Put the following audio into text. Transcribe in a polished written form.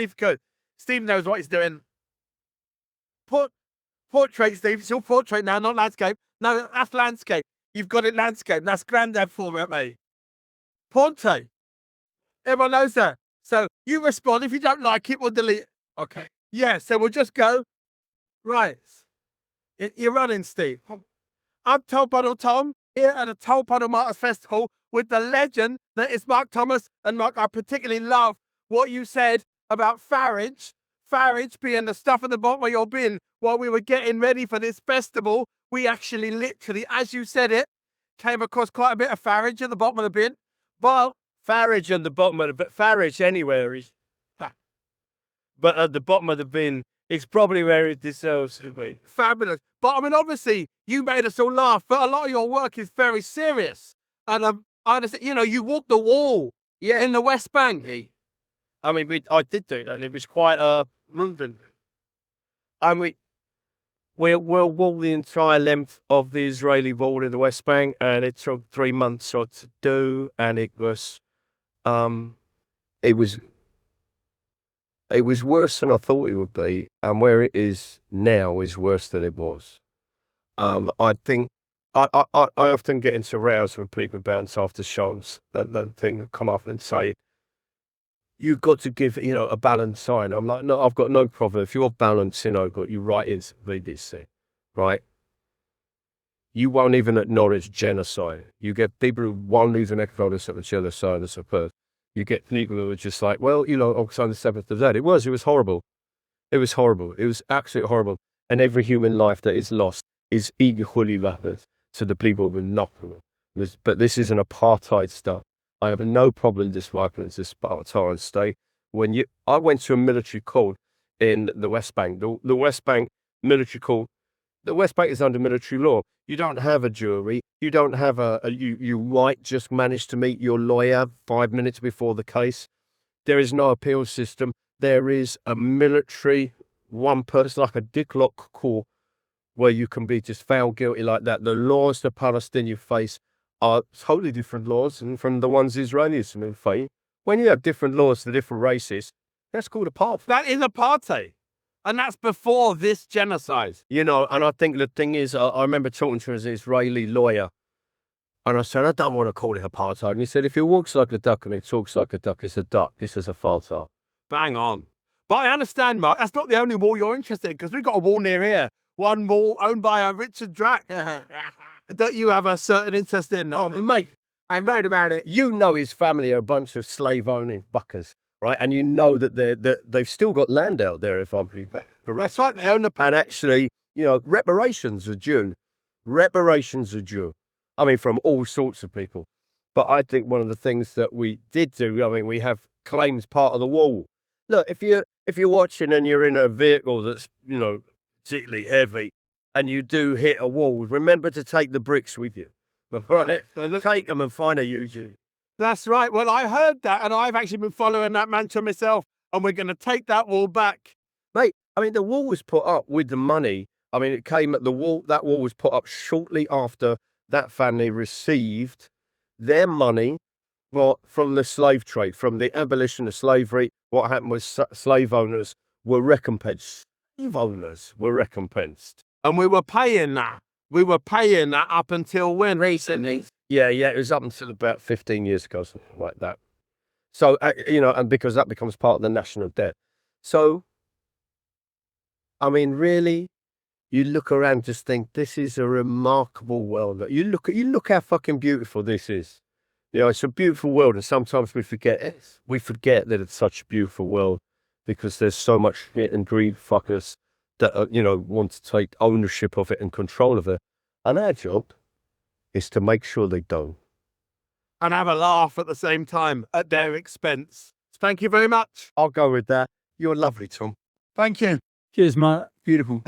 Steve, go. Steve knows what he's doing. Portrait, Steve. It's your portrait now, not landscape. No, that's landscape. You've got it landscape. That's granddad format, mate. Portrait. Everyone knows that. So you respond. If you don't like it, we'll delete it. Okay. Yeah, so we'll just go. Right. You're running, Steve. I'm Tolpuddle Tom, here at the Tolpuddle Martyrs Festival with the legend that is Mark Thomas. And Mark, I particularly love what you said about farage. Farage being the stuff at the bottom of your bin. While we were getting ready for this festival, we actually literally, as you said it, came across quite a bit of farage at the bottom of the bin. Well, farage at the bottom of the bin, farage anywhere is, but at the bottom of the bin, it's probably where it deserves to be. Fabulous. But I mean, obviously, you made us all laugh, but a lot of your work is very serious. And I understand, you know, you walked the wall, yeah, in the West Bank. I mean, I did do that. It was quite moving. And we'll walk the entire length of the Israeli wall in the West Bank, and it took 3 months or to do, and it was worse than I thought it would be, and where it is now is worse than it was. I think I often get into rows when people bounce after shows that thing come up and say, you've got to give, you know, a balanced sign. I'm like, no, I've got no problem. If you're balanced, you know, but you write is VDC, right? You won't even acknowledge genocide. You get people who won't even acknowledge the genocide as a person. You get people who are just like, well, you know, on the 7th of that. It was horrible. It was horrible. It was absolutely horrible. And every human life that is lost is equally matters to the people who are not. But this is an apartheid stuff. I have no problem describing it as Spartan state. I went to a military court in the West Bank. The West Bank military court. The West Bank is under military law. You don't have a jury. You don't have you might just manage to meet your lawyer 5 minutes before the case. There is no appeal system. There is a military, one person, like a deadlock court, where you can be just found guilty like that. The laws the Palestinians face are totally different laws from the ones Israelis face. When you have different laws for different races, that's called apartheid. That is apartheid. And that's before this genocide. You know, and I think the thing is, I remember talking to an Israeli lawyer, and I said, I don't want to call it apartheid. And he said, if it walks like a duck and it talks like a duck, it's a duck. This is apartheid. Bang on. But I understand, Mark, that's not the only wall you're interested in, because we've got a wall near here. One wall owned by Richard Drack. Don't you have a certain interest in? Oh, mate, I read about it. You know his family are a bunch of slave-owning buckers, right? And you know that they've still got land out there, if I'm correct. That's right, they own the... And actually, you know, reparations are due. Reparations are due. I mean, from all sorts of people. But I think one of the things that we did do, I mean, we have claims part of the wall. Look, if you're watching and you're in a vehicle that's, you know, particularly heavy, and you do hit a wall, remember to take the bricks with you. Right? Take them and find a UG. That's right. Well, I heard that, and I've actually been following that mantra myself, and we're going to take that wall back. Mate, I mean, the wall was put up with the money. I mean, it came at the wall. That wall was put up shortly after that family received their money from the slave trade, from the abolition of slavery. What happened was slave owners were recompensed. Slave owners were recompensed. And we were paying that. We were paying that up until when? Recently. Yeah, it was up until about 15 years ago, something like that. So, you know, and because that becomes part of the national debt. So, I mean, really, you look around and just think, this is a remarkable world. You look how fucking beautiful this is. You know, it's a beautiful world, and sometimes we forget it. We forget that it's such a beautiful world because there's so much shit and greed fuckers that, you know, want to take ownership of it and control of it. And our job is to make sure they don't. And have a laugh at the same time at their expense. Thank you very much. I'll go with that. You're lovely, Tom. Thank you. Cheers, Mark. Beautiful.